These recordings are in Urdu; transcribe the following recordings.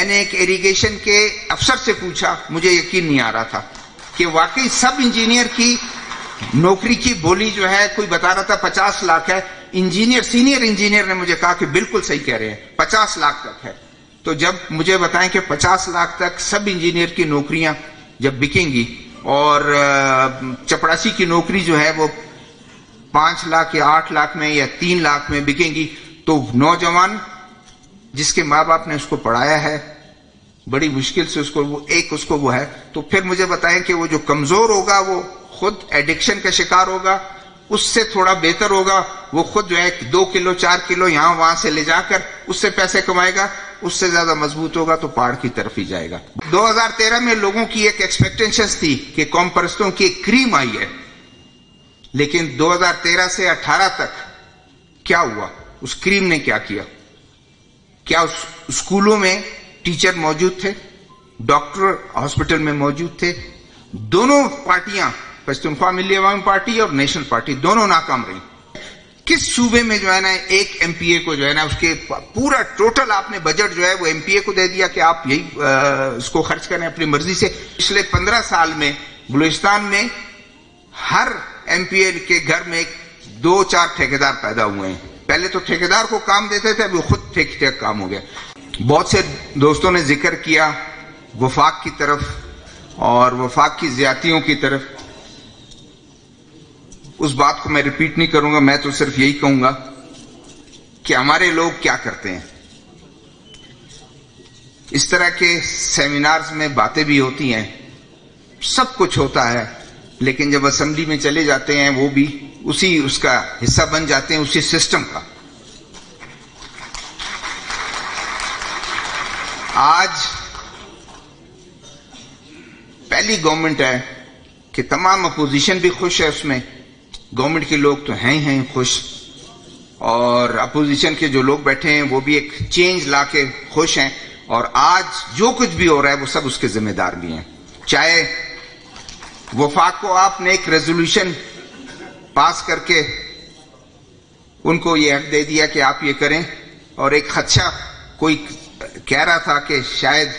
میں نے ایک ایریگیشن کے افسر سے پوچھا, مجھے یقین نہیں آ رہا تھا کہ واقعی سب انجینئر کی نوکری کی بولی جو ہے, کوئی بتا رہا تھا 50 لاکھ ہے, انجینئر سینئر انجینئر نے مجھے کہا کہ بالکل صحیح کہہ رہے ہیں 50 لاکھ تک ہے. تو جب مجھے بتائیں کہ 50 لاکھ تک سب انجینئر کی نوکریاں جب بکیں گی اور چپڑاسی کی نوکری جو ہے وہ 5 لاکھ یا 8 لاکھ میں یا 3 لاکھ میں بکیں گی, تو نوجوان جس کے ماں باپ نے اس کو پڑھایا ہے بڑی مشکل سے اس کو وہ ہے, تو پھر مجھے بتائیں کہ وہ جو کمزور ہوگا وہ خود ایڈکشن کا شکار ہوگا, اس سے تھوڑا بہتر ہوگا وہ خود جو ہے 2 کلو 4 کلو یہاں وہاں سے لے جا کر اس سے پیسے کمائے گا, اس سے زیادہ مضبوط ہوگا تو پہاڑ کی طرف ہی جائے گا. 2013 میں لوگوں کی ایک ایکسپیکٹیشن تھی کہ قوم پرستوں کی ایک کریم آئی ہے, لیکن 2013 سے 18 تک کیا ہوا؟ اس کریم نے کیا کیا؟ کیا اس اسکولوں میں ٹیچر موجود تھے؟ ڈاکٹر ہاسپٹل میں موجود تھے؟ دونوں پارٹیاں, پشتونخوا ملی عوامی پارٹی اور نیشنل پارٹی, دونوں ناکام رہی. کس صوبے میں جو ہے نا ایک ایم پی اے کو جو ہے نا اس کے پورا ٹوٹل آپ نے بجٹ جو ہے وہ ایم پی اے کو دے دیا کہ آپ یہی اس کو خرچ کریں اپنی مرضی سے. پچھلے 15 سال میں بلوچستان میں ہر ایم پی اے کے گھر میں 2-4 ٹھیکیدار پیدا ہوئے ہیں. پہلے تو ٹھیکیدار کو کام دیتے تھے, ابھی خود ٹھیک کام ہو گیا. بہت سے دوستوں نے ذکر کیا وفاق کی طرف اور وفاق کی زیادتیوں کی طرف. اس بات کو میں ریپیٹ نہیں کروں گا, میں تو صرف یہی کہوں گا کہ ہمارے لوگ کیا کرتے ہیں. اس طرح کے سیمینارز میں باتیں بھی ہوتی ہیں, سب کچھ ہوتا ہے, لیکن جب اسمبلی میں چلے جاتے ہیں وہ بھی اس کا حصہ بن جاتے ہیں, اسی سسٹم کا. آج پہلی گورنمنٹ ہے کہ تمام اپوزیشن بھی خوش ہے, اس میں گورنمنٹ کے لوگ تو ہیں ہی خوش, اور اپوزیشن کے جو لوگ بیٹھے ہیں وہ بھی ایک چینج لا کے خوش ہیں, اور آج جو کچھ بھی ہو رہا ہے وہ سب اس کے ذمہ دار بھی ہیں. چاہے وفاق کو آپ نے ایک ریزولوشن پاس کر کے ان کو یہ حق دے دیا کہ آپ یہ کریں, اور ایک خدشہ کوئی کہہ رہا تھا کہ شاید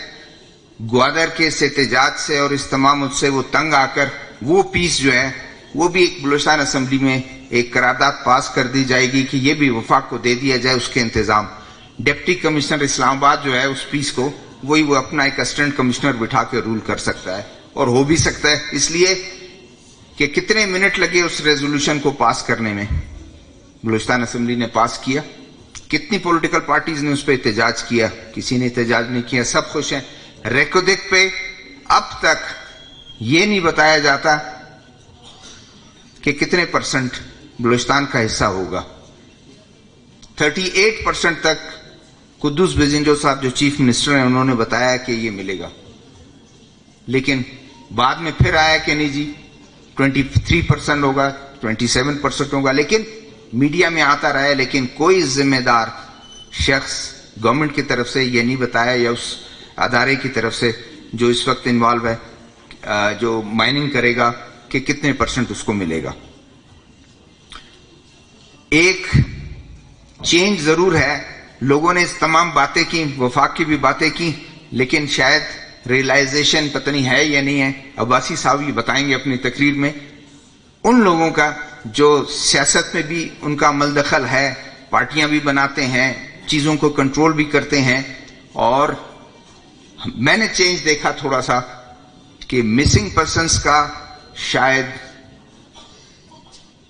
گوادر کے اس احتجاج سے اور اس تمام سے وہ تنگ آ کر وہ پیس جو ہے وہ بھی ایک بلوچستان اسمبلی میں ایک قرارداد پاس کر دی جائے گی کہ یہ بھی وفاق کو دے دیا جائے, اس کے انتظام. ڈپٹی کمشنر اسلام آباد جو ہے اس پیس کو وہی وہ اپنا ایک اسسٹنٹ کمشنر بٹھا کے رول کر سکتا ہے, اور ہو بھی سکتا ہے, اس لیے کہ کتنے منٹ لگے اس ریزولوشن کو پاس کرنے میں. بلوچستان اسمبلی نے پاس کیا, کتنی پولیٹیکل پارٹیز نے اس پہ احتجاج کیا, کسی نے احتجاج نہیں کیا, سب خوش ہیں. ریکوڈک پہ اب تک یہ نہیں بتایا جاتا کہ کتنے پرسنٹ بلوچستان کا حصہ ہوگا. 38% تک قدوس بزنجو صاحب جو چیف منسٹر ہیں انہوں نے بتایا کہ یہ ملے گا, لیکن بعد میں پھر آیا کہ نہیں جی 23% ہوگا, 27% ہوگا, لیکن میڈیا میں آتا رہا ہے, لیکن کوئی ذمہ دار شخص گورنمنٹ کی طرف سے یہ نہیں بتایا یا اس ادارے کی طرف سے جو اس وقت انوالو ہے, جو مائننگ کرے گا, کہ کتنے پرسنٹ اس کو ملے گا. ایک چینج ضرور ہے, لوگوں نے اس تمام باتیں کی, وفاق کی بھی باتیں کی, لیکن شاید ریئلائزیشن پتہ نہیں ہے یا نہیں ہے. عباسی صاحب یہ بتائیں گے اپنی تقریر میں, ان لوگوں کا جو سیاست میں بھی ان کا عمل دخل ہے, پارٹیاں بھی بناتے ہیں, چیزوں کو کنٹرول بھی کرتے ہیں. اور میں نے چینج دیکھا تھوڑا سا کہ مسنگ پرسنس کا شاید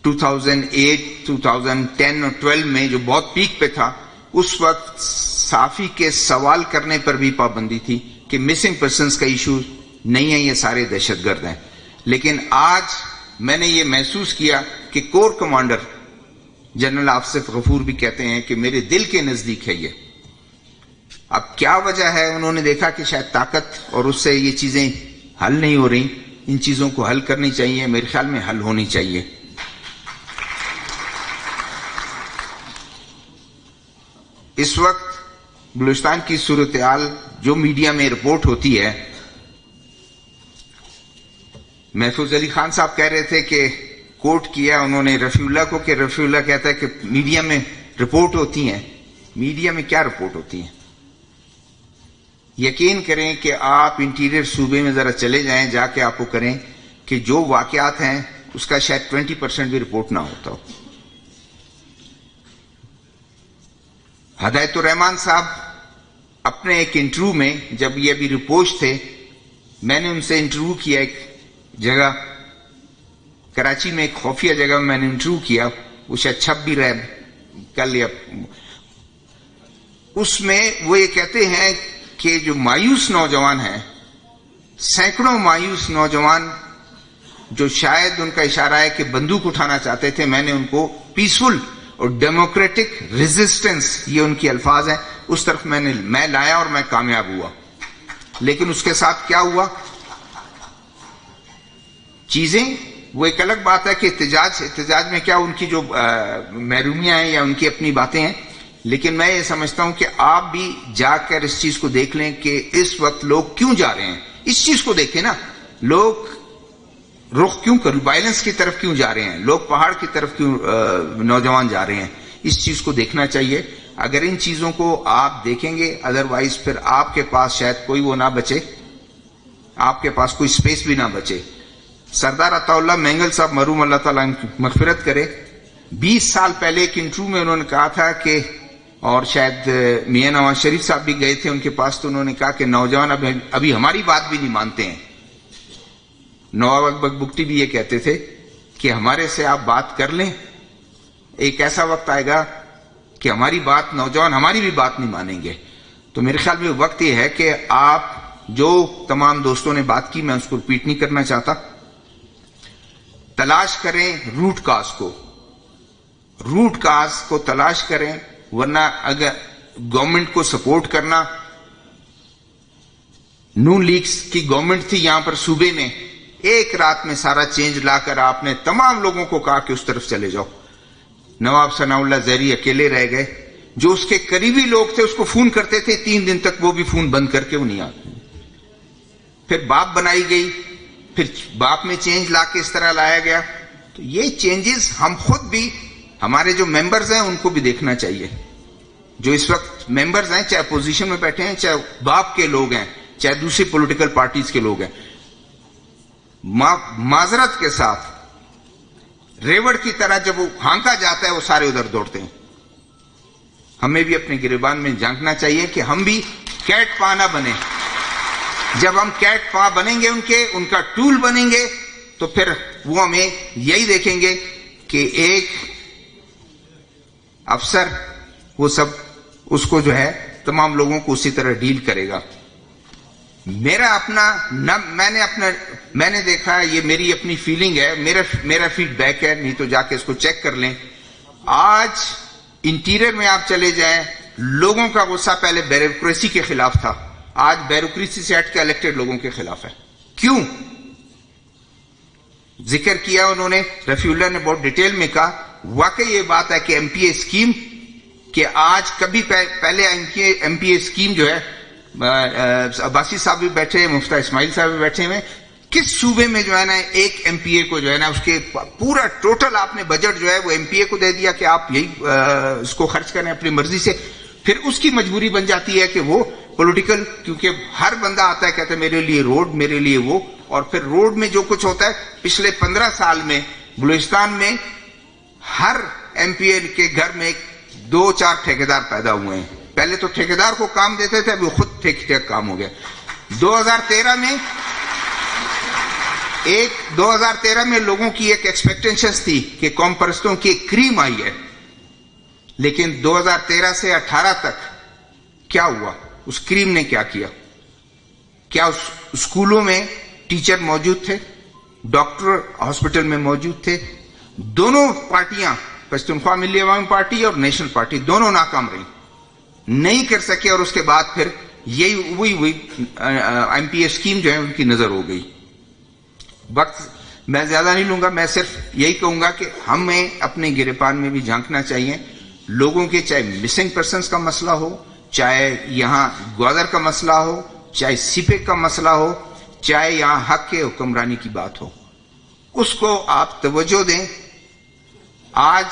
2008, 2010 اور 12 میں جو بہت پیک پہ تھا, اس وقت صحافی کے سوال کرنے پر بھی پابندی تھی کہ مسنگ پرسنس کا ایشو نہیں ہے, یہ سارے دہشت گرد ہیں. لیکن آج میں نے یہ محسوس کیا کہ کور کمانڈر جنرل آصف غفور بھی کہتے ہیں کہ میرے دل کے نزدیک ہے یہ. اب کیا وجہ ہے؟ انہوں نے دیکھا کہ شاید طاقت اور اس سے یہ چیزیں حل نہیں ہو رہی, ان چیزوں کو حل کرنی چاہیے, میرے خیال میں حل ہونی چاہیے. اس وقت بلوچستان کی صورتحال جو میڈیا میں رپورٹ ہوتی ہے, محفوظ علی خان صاحب کہہ رہے تھے کہ کوٹ کیا انہوں نے رفیع اللہ کو, کہ رفیع اللہ کہتا ہے کہ میڈیا میں رپورٹ ہوتی ہیں. میڈیا میں کیا رپورٹ ہوتی ہیں؟ یقین کریں کہ آپ انٹیریئر صوبے میں ذرا چلے جائیں، جا کے آپ کو کریں کہ جو واقعات ہیں اس کا شاید 20% بھی رپورٹ نہ ہوتا ہو. ہدایت الرحمان صاحب اپنے ایک انٹرویو میں، جب یہ ابھی رپوش تھے، میں نے ان سے انٹرویو کیا ایک جگہ کراچی میں، ایک خفیہ جگہ میں نے انٹرویو کیا، وہ شاید چھپ بھی رہے کل یا اس میں وہ یہ کہتے ہیں کہ جو مایوس نوجوان ہیں، سینکڑوں مایوس نوجوان جو شاید ان کا اشارہ ہے کہ بندوق اٹھانا چاہتے تھے، میں نے ان کو پیسفل اور ڈیموکریٹک ریزسٹنس، یہ ان کے الفاظ ہیں، اس طرف میں لایا اور میں کامیاب ہوا. لیکن اس کے ساتھ کیا ہوا؟ چیزیں، وہ ایک الگ بات ہے کہ احتجاج میں کیا ان کی جو محرومیاں ہیں یا ان کی اپنی باتیں ہیں، لیکن میں یہ سمجھتا ہوں کہ آپ بھی جا کر اس چیز کو دیکھ لیں کہ اس وقت لوگ کیوں جا رہے ہیں. اس چیز کو دیکھیں نا، لوگ رخ کیوں کر وائلنس کی طرف کیوں جا رہے ہیں، لوگ پہاڑ کی طرف کیوں نوجوان جا رہے ہیں. اس چیز کو دیکھنا چاہیے. اگر ان چیزوں کو آپ دیکھیں گے، ادروائز پھر آپ کے پاس شاید کوئی وہ نہ بچے، آپ کے پاس کوئی سپیس بھی نہ بچے. سردار عطا اللہ مینگل صاحب مرحوم اللہ تعالیٰ مغفرت کرے، 20 سال پہلے ایک انٹرویو میں انہوں نے کہا تھا کہ، اور شاید میاں نواز شریف صاحب بھی گئے تھے ان کے پاس، تو انہوں نے کہا کہ نوجوان ابھی ہماری بات بھی نہیں مانتے ہیں. نواب بگٹی بھی یہ کہتے تھے کہ ہمارے سے آپ بات کر لیں، ایک ایسا وقت آئے گا کہ ہماری بات، نوجوان ہماری بھی بات نہیں مانیں گے. تو میرے خیال میں وقت یہ ہے کہ آپ، جو تمام دوستوں نے بات کی، میں اس کو ریپیٹ نہیں کرنا چاہتا، تلاش کریں روٹ کاز کو تلاش کریں. ورنہ اگر گورنمنٹ کو سپورٹ کرنا، نون لیگز کی گورنمنٹ تھی یہاں پر صوبے میں، ایک رات میں سارا چینج لا کر آپ نے تمام لوگوں کو کہا کہ اس طرف چلے جاؤ. نواب ثناء اللہ زہری اکیلے رہ گئے. جو اس کے قریبی لوگ تھے اس کو فون کرتے تھے، 3 دن تک وہ بھی فون بند کر کے وہ نہیں آتے. پھر باپ بنائی گئی، پھر باپ میں چینج لا کے اس طرح لایا گیا. تو یہ چینجز ہم خود بھی، ہمارے جو ممبرز ہیں ان کو بھی دیکھنا چاہیے. جو اس وقت ممبرز ہیں، چاہے اپوزیشن میں بیٹھے ہیں، چاہے باپ کے لوگ ہیں، چاہے دوسری پولیٹیکل پارٹیز کے لوگ ہیں، معذرت کے ساتھ ریوڑ کی طرح جب وہ ہانکا جاتا ہے وہ سارے ادھر دوڑتے ہیں. ہمیں بھی اپنے گریبان میں جھانکنا چاہیے کہ ہم بھی کیٹ پا نہ بنیں. جب ہم کیٹ پا بنیں گے ان کا ٹول بنیں گے، تو پھر وہ ہمیں یہی دیکھیں گے کہ ایک افسر وہ سب اس کو جو ہے تمام لوگوں کو اسی طرح ڈیل کرے گا. میرا اپنا میں نے دیکھا، یہ میری اپنی فیلنگ ہے، میرا فیڈ بیک ہے، نہیں تو جا کے اس کو چیک کر لیں. آج انٹیریئر میں آپ چلے جائیں، لوگوں کا غصہ پہلے بیوروکریسی کے خلاف تھا، آج بیوروکریسی سے ہٹ کے الیکٹڈ لوگوں کے خلاف ہے. کیوں؟ ذکر کیا انہوں نے، رفیع اللہ نے بہت ڈیٹیل میں کہا. واقعی یہ بات ہے کہ ایم پی اے اسکیم، کہ آج کبھی پہلے ایم پی اے اسکیم جو ہے، عباسی صاحب بھی بیٹھے ہیں، مفتہ اسماعیل صاحب بھی بیٹھے ہوئے، کس صوبے میں جو ہے نا ایک ایم پی اے کو جو ہے نا اس کے پورا ٹوٹل آپ نے بجٹ جو ہے وہ ایم پی اے کو دے دیا کہ آپ یہی اس کو خرچ کریں اپنی مرضی سے. پھر اس کی مجبوری بن جاتی ہے کہ وہ پولیٹیکل، کیونکہ ہر بندہ آتا ہے کہتا ہے میرے لیے روڈ، میرے لیے وہ، اور پھر روڈ میں جو کچھ ہوتا ہے. پچھلے 15 سال میں بلوچستان میں ہر ایم پی اے کے گھر میں 2-4 ٹھیکیدار پیدا ہوئے ہیں. پہلے تو ٹھیکیدار کو کام دیتے تھے، ابھی خود ٹھیک کام ہو گیا. 2013 میں لوگوں کی ایک ایکسپیکٹیشنز تھی کہ قوم پرستوں کی ایک کریم آئی ہے، لیکن 2013 سے 18 تک کیا ہوا؟ اس کریم نے کیا کیا؟ کیا اس اسکولوں میں ٹیچر موجود تھے؟ ڈاکٹر ہاسپٹل میں موجود تھے؟ دونوں پارٹیاں، پشتونخوا ملی عوامی پارٹی اور نیشنل پارٹی، دونوں ناکام رہی، نہیں کر سکے. اور اس کے بعد پھر یہی وہی ایم پی اے اسکیم جو ہے ان کی نظر ہو گئی. وقت میں زیادہ نہیں لوں گا، میں صرف یہی کہوں گا کہ ہمیں اپنے گریبان میں بھی جھانکنا چاہیے. لوگوں کے چاہے مسنگ پرسنز کا مسئلہ ہو، چاہے یہاں گوادر کا مسئلہ ہو، چاہے سیپے کا مسئلہ ہو، چاہے یہاں حق کے حکمرانی کی بات ہو، اس کو آپ توجہ دیں. آج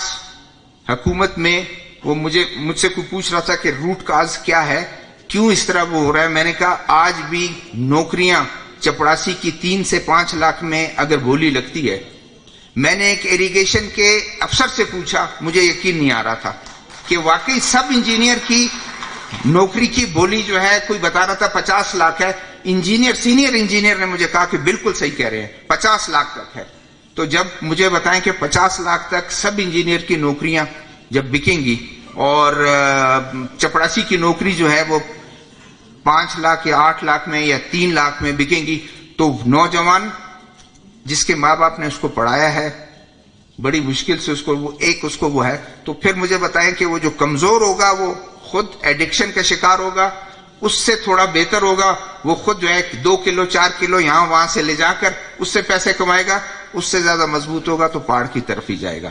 حکومت میں وہ مجھ سے کوئی پوچھ رہا تھا کہ روٹ کاز کیا ہے، کیوں اس طرح وہ ہو رہا ہے؟ میں نے کہا آج بھی نوکریاں چپڑاسی کی 3 سے 5 لاکھ میں اگر بولی لگتی ہے. میں نے ایک ایریگیشن کے افسر سے پوچھا، مجھے یقین نہیں آ رہا تھا کہ واقعی سب انجینئر کی نوکری کی بولی جو ہے، کوئی بتا رہا تھا 50 لاکھ ہے. انجینئر، سینئر انجینئر نے مجھے کہا کہ بالکل صحیح کہہ رہے ہیں، 50 لاکھ تک ہے. تو جب مجھے بتائیں کہ 50 لاکھ تک سب انجینئر کی نوکریاں جب بکیں گی اور چپڑاسی کی نوکری جو ہے وہ 5 لاکھ یا 8 لاکھ میں یا 3 لاکھ میں بکیں گی، تو نوجوان جس کے ماں باپ نے اس کو پڑھایا ہے بڑی مشکل سے اس کو وہ ہے، تو پھر مجھے بتائیں کہ وہ جو کمزور ہوگا وہ خود ایڈکشن کا شکار ہوگا، اس سے تھوڑا بہتر ہوگا وہ خود جو ہے 2 کلو 4 کلو یہاں وہاں سے لے جا کر اس سے پیسے کمائے گا، اس سے زیادہ مضبوط ہوگا تو پہاڑ کی طرف ہی جائے گا.